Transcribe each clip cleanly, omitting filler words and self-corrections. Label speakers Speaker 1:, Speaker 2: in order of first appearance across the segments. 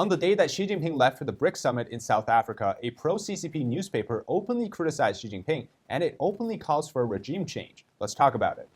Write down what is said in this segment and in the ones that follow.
Speaker 1: On the day that Xi Jinping left for the BRICS summit in South Africa, a pro-CCP newspaper openly criticized Xi Jinping, and it openly calls for a regime change. Let's talk about it.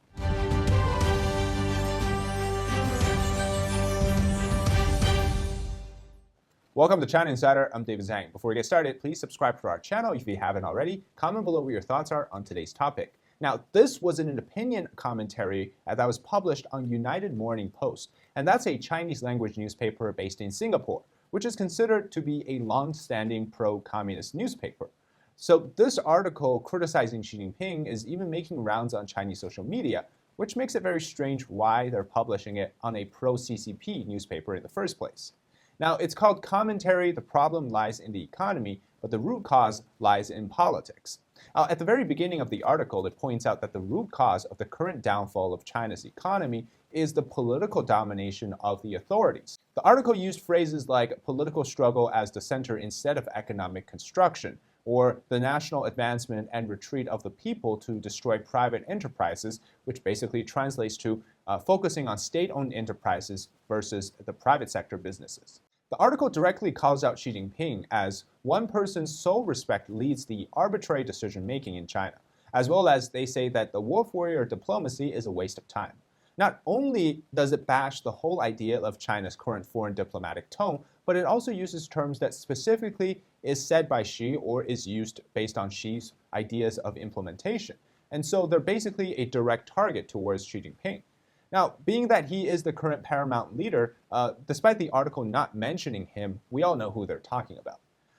Speaker 1: Welcome to China Insider. I'm David Zhang. Before we get started, please subscribe to our channel if you haven't already. Comment below what your thoughts are on today's topic. Now, this was an opinion commentary that was published on United Morning Post, and that's a Chinese language newspaper based in Singapore, which is considered to be a long-standing pro-communist newspaper. So this article criticizing Xi Jinping is even making rounds on Chinese social media, which makes it very strange why they're publishing it on a pro-CCP newspaper in the first place. Now, it's called Commentary, the problem lies in the economy, but the root cause lies in politics. At the very beginning of the article, it points out that the root cause of the current downfall of China's economy is the political domination of the authorities. The article used phrases like political struggle as the center instead of economic construction, or the national advancement and retreat of the people to destroy private enterprises, which basically translates to focusing on state-owned enterprises versus the private sector businesses. The article directly calls out Xi Jinping as one person's sole respect leads the arbitrary decision-making in China, as well as they say that the wolf warrior diplomacy is a waste of time. Not only does it bash the whole idea of China's current foreign diplomatic tone, but it also uses terms that specifically is said by Xi or is used based on Xi's ideas of implementation. And so they're basically a direct target towards Xi Jinping. Now, being that he is the current paramount leader, despite the article not mentioning him, we all know who they're talking about.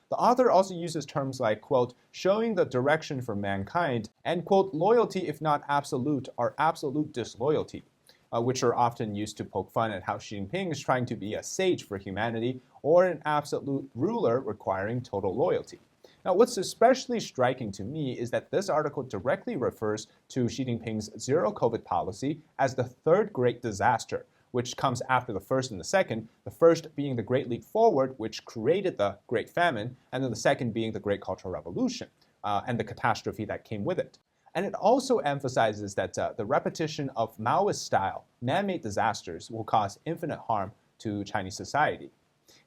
Speaker 1: The author also uses terms like, quote, showing the direction for mankind, and, quote, loyalty, if not absolute, are absolute disloyalty, which are often used to poke fun at how Xi Jinping is trying to be a sage for humanity or an absolute ruler requiring total loyalty. Now, what's especially striking to me is that this article directly refers to Xi Jinping's zero-COVID policy as the third great disaster, which comes after the first and the second, the first being the Great Leap Forward, which created the Great Famine, and then the second being the Great Cultural Revolution, and the catastrophe that came with it. And it also emphasizes that the repetition of Maoist-style man-made disasters will cause infinite harm to Chinese society.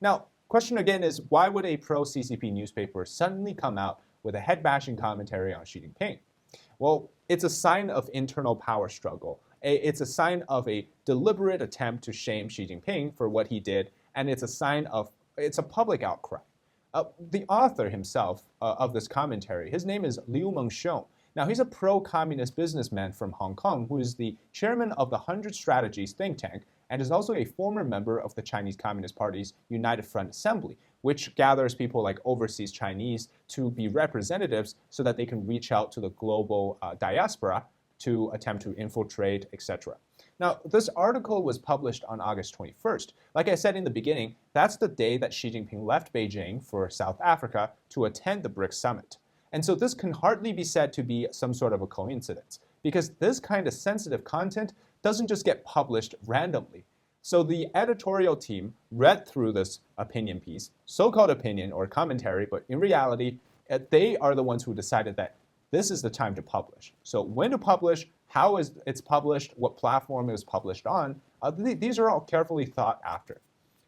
Speaker 1: Now, question again is, why would a pro-CCP newspaper suddenly come out with a head-bashing commentary on Xi Jinping? Well, it's a sign of internal power struggle. It's a sign of a deliberate attempt to shame Xi Jinping for what he did, and it's a public outcry. The author himself of this commentary, his name is Liu Mengxiong. Now, he's a pro-communist businessman from Hong Kong who is the chairman of the 100 Strategies think tank and is also a former member of the Chinese Communist Party's United Front Assembly, which gathers people like overseas Chinese to be representatives so that they can reach out to the global diaspora to attempt to infiltrate, etc. Now, this article was published on August 21st. Like I said in the beginning, that's the day that Xi Jinping left Beijing for South Africa to attend the BRICS summit. And so this can hardly be said to be some sort of a coincidence, because this kind of sensitive content doesn't just get published randomly. So the editorial team read through this opinion piece, so-called opinion or commentary, but in reality, they are the ones who decided that this is the time to publish. So when to publish, how is it's published, what platform it was published on, these are all carefully thought after.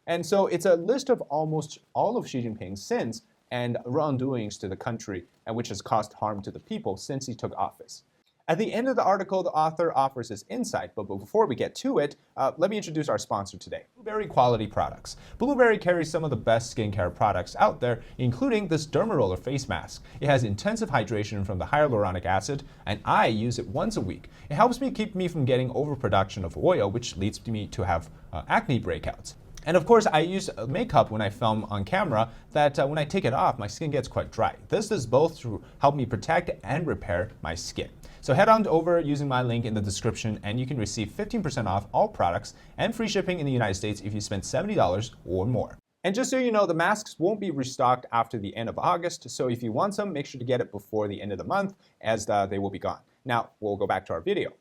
Speaker 1: And so it's a list of almost all of Xi Jinping's sins and wrongdoings to the country, and which has caused harm to the people since he took office. At the end of the article, the author offers his insight, but before we get to it, let me introduce our sponsor today, Blueberry Quality Products. Blueberry carries some of the best skincare products out there, including this Derma Roller face mask. It has intensive hydration from the hyaluronic acid, and I use it once a week. It helps me keep me from getting overproduction of oil, which leads me to have acne breakouts. And of course, I use makeup when I film on camera that when I take it off, my skin gets quite dry. This is both to help me protect and repair my skin. So head on over using my link in the description and you can receive 15% off all products and free shipping in the United States if you spend $70 or more. And just so you know, the masks won't be restocked after the end of August, so if you want some, make sure to get it before the end of the month as they will be gone. Now, we'll go back to our video.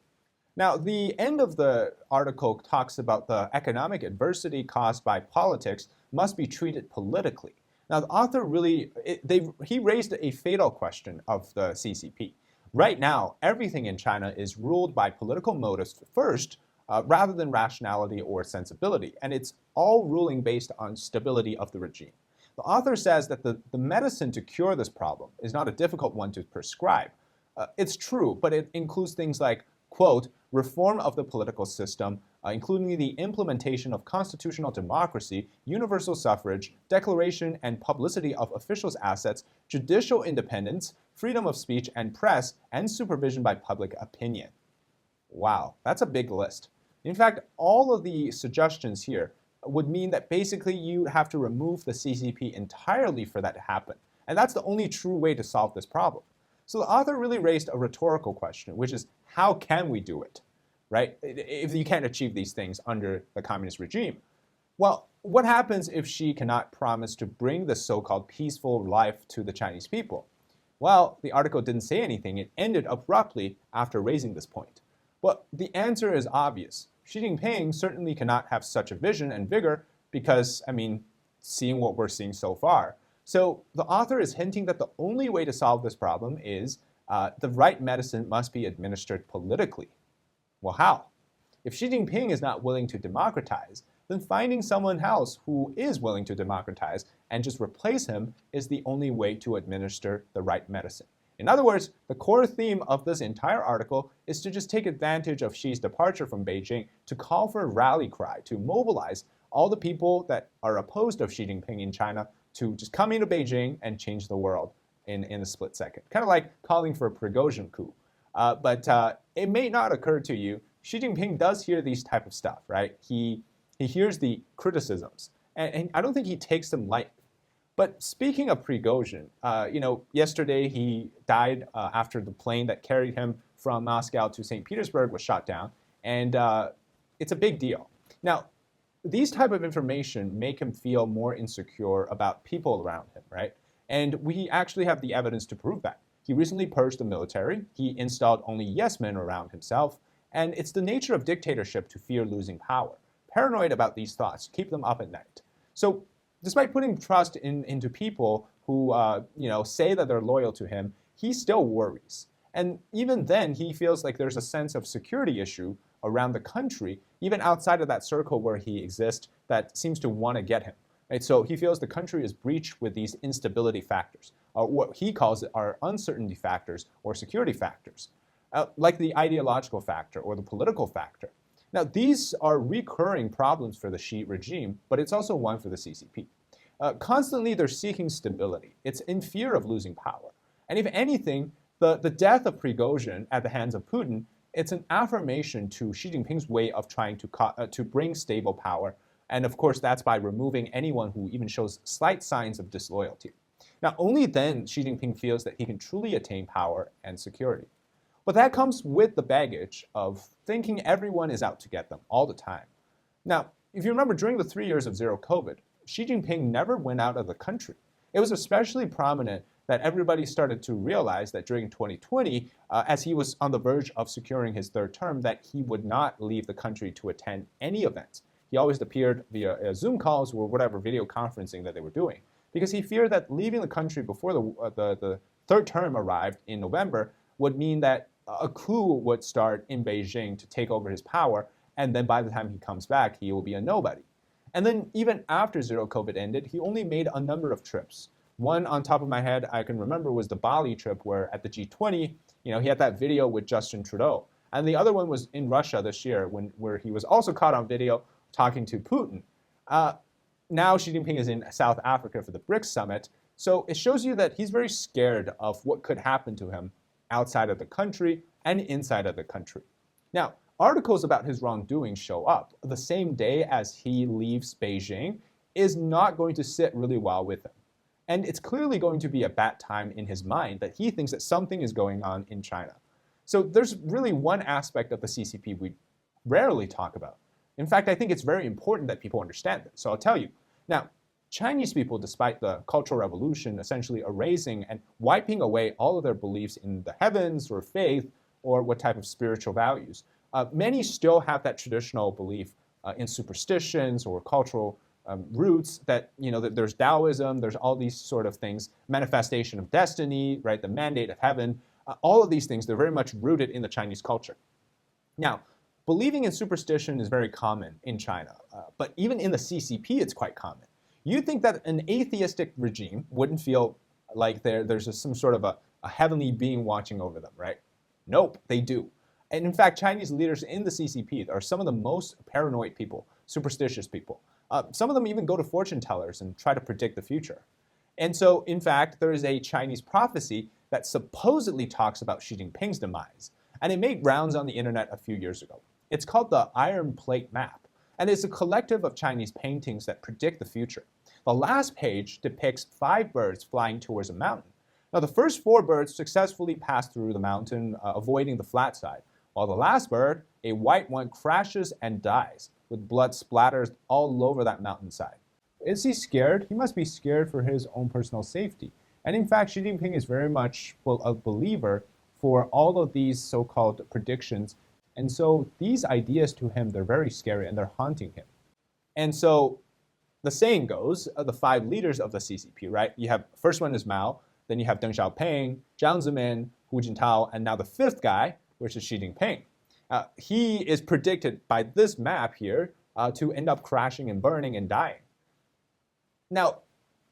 Speaker 1: Now, the end of the article talks about the economic adversity caused by politics must be treated politically. Now, the author really, he raised a fatal question of the CCP. Right now, everything in China is ruled by political motives first, rather than rationality or sensibility. And it's all ruling based on stability of the regime. The author says that the medicine to cure this problem is not a difficult one to prescribe. It's true, but it includes things like, quote, reform of the political system, including the implementation of constitutional democracy, universal suffrage, declaration and publicity of officials' assets, judicial independence, freedom of speech and press, and supervision by public opinion. Wow, that's a big list. In fact, all of the suggestions here would mean that basically you have to remove the CCP entirely for that to happen. And that's the only true way to solve this problem. So the author really raised a rhetorical question, which is, how can we do it, right? If you can't achieve these things under the communist regime. Well, what happens if she cannot promise to bring the so-called peaceful life to the Chinese people? Well, the article didn't say anything. It ended abruptly after raising this point. Well, the answer is obvious. Xi Jinping certainly cannot have such a vision and vigor because, seeing what we're seeing so far. So the author is hinting that the only way to solve this problem is the right medicine must be administered politically. Well, how? If Xi Jinping is not willing to democratize, then finding someone else who is willing to democratize and just replace him is the only way to administer the right medicine. In other words, the core theme of this entire article is to just take advantage of Xi's departure from Beijing to call for a rally cry, to mobilize all the people that are opposed of Xi Jinping in China to just come into Beijing and change the world in a split second. Kind of like calling for a Prigozhin coup. But it may not occur to you, Xi Jinping does hear these type of stuff, right? He hears the criticisms, and I don't think he takes them lightly. But speaking of Prigozhin, yesterday he died after the plane that carried him from Moscow to St. Petersburg was shot down, and it's a big deal. Now, these type of information make him feel more insecure about people around him, right? And we actually have the evidence to prove that. He recently purged the military, he installed only yes men around himself, and it's the nature of dictatorship to fear losing power. Paranoid about these thoughts keep them up at night. So despite putting trust into people who say that they're loyal to him, he still worries. And even then, he feels like there's a sense of security issue around the country, even outside of that circle where he exists, that seems to want to get him. Right? So he feels the country is breached with these instability factors, what he calls are uncertainty factors or security factors, like the ideological factor or the political factor. Now, these are recurring problems for the Xi regime, but it's also one for the CCP. Constantly, they're seeking stability. It's in fear of losing power. And if anything, the death of Prigozhin at the hands of Putin, it's an affirmation to Xi Jinping's way of trying to bring stable power. And of course, that's by removing anyone who even shows slight signs of disloyalty. Now, only then Xi Jinping feels that he can truly attain power and security. But that comes with the baggage of thinking everyone is out to get them all the time. Now, if you remember, during the 3 years of zero COVID, Xi Jinping never went out of the country. It was especially prominent that everybody started to realize that during 2020, as he was on the verge of securing his third term, that he would not leave the country to attend any events. He always appeared via Zoom calls or whatever video conferencing that they were doing, because he feared that leaving the country before the third term arrived in November would mean that a coup would start in Beijing to take over his power, and then by the time he comes back, he will be a nobody. And then even after zero COVID ended, he only made a number of trips. One on top of my head I can remember was the Bali trip, where at the G20, he had that video with Justin Trudeau. And the other one was in Russia this year, where he was also caught on video talking to Putin. Now Xi Jinping is in South Africa for the BRICs summit, so it shows you that he's very scared of what could happen to him outside of the country and inside of the country. Now, articles about his wrongdoing show up the same day as he leaves Beijing is not going to sit really well with him. And it's clearly going to be a bad time in his mind that he thinks that something is going on in China. So there's really one aspect of the CCP we rarely talk about. In fact, I think it's very important that people understand this. So I'll tell you. Now, Chinese people, despite the Cultural Revolution essentially erasing and wiping away all of their beliefs in the heavens or faith or what type of spiritual values, many still have that traditional belief in superstitions or cultural roots that, that there's Taoism, there's all these sort of things, manifestation of destiny, right, the mandate of heaven, all of these things, they're very much rooted in the Chinese culture. Now, believing in superstition is very common in China, but even in the CCP, it's quite common. You'd think that an atheistic regime wouldn't feel like there's some sort of a heavenly being watching over them, right? Nope, they do. And in fact, Chinese leaders in the CCP are some of the most paranoid people, superstitious people. Some of them even go to fortune tellers and try to predict the future. And so, in fact, there is a Chinese prophecy that supposedly talks about Xi Jinping's demise. And it made rounds on the internet a few years ago. It's called the Iron Plate Map. And it's a collective of Chinese paintings that predict the future. The last page depicts 5 birds flying towards a mountain. Now, the first 4 birds successfully pass through the mountain, avoiding the flat side, while the last bird, a white one, crashes and dies, with blood splatters all over that mountainside. Is he scared? He must be scared for his own personal safety. And in fact, Xi Jinping is very much a believer for all of these so-called predictions. And so these ideas to him, they're very scary and they're haunting him. And so the saying goes, the 5 leaders of the CCP, right? You have, first one is Mao, then you have Deng Xiaoping, Jiang Zemin, Hu Jintao, and now the 5th guy, which is Xi Jinping. He is predicted by this map here to end up crashing and burning and dying. Now,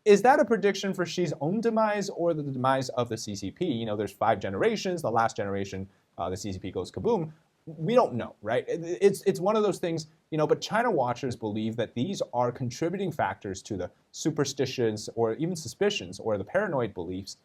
Speaker 1: is that a prediction for Xi's own demise or the demise of the CCP? You know, there's 5 generations. The last generation, the CCP goes kaboom. We don't know, right? It's one of those things, you know, but China watchers believe that these are contributing factors to the superstitions or even suspicions or the paranoid beliefs,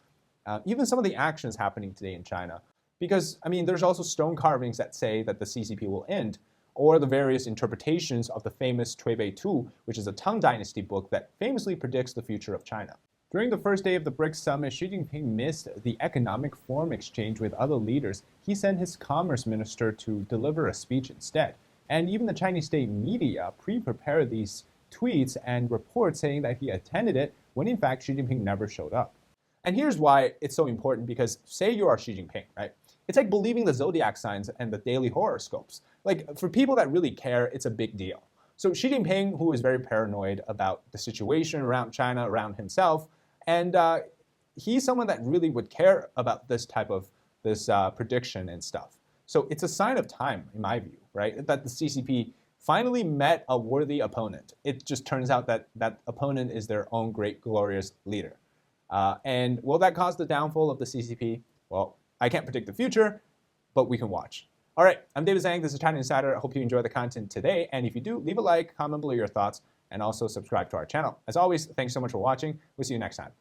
Speaker 1: even some of the actions happening today in China. Because, I mean, there's also stone carvings that say that the CCP will end, or the various interpretations of the famous Cui Tu, which is a Tang Dynasty book that famously predicts the future of China. During the first day of the BRICS summit, Xi Jinping missed the economic forum exchange with other leaders. He sent his commerce minister to deliver a speech instead. And even the Chinese state media pre-prepared these tweets and reports saying that he attended it, when in fact Xi Jinping never showed up. And here's why it's so important, because say you are Xi Jinping, right? It's like believing the zodiac signs and the daily horoscopes. Like, for people that really care, it's a big deal. So Xi Jinping, who is very paranoid about the situation around China, around himself, and he's someone that really would care about this type of prediction and stuff. So it's a sign of time, in my view, right? That the CCP finally met a worthy opponent. It just turns out that that opponent is their own great, glorious leader. And will that cause the downfall of the CCP? Well, I can't predict the future, but we can watch. All right, I'm David Zhang. This is China Insider. I hope you enjoy the content today. And if you do, leave a like, comment below your thoughts, and also subscribe to our channel. As always, thanks so much for watching. We'll see you next time.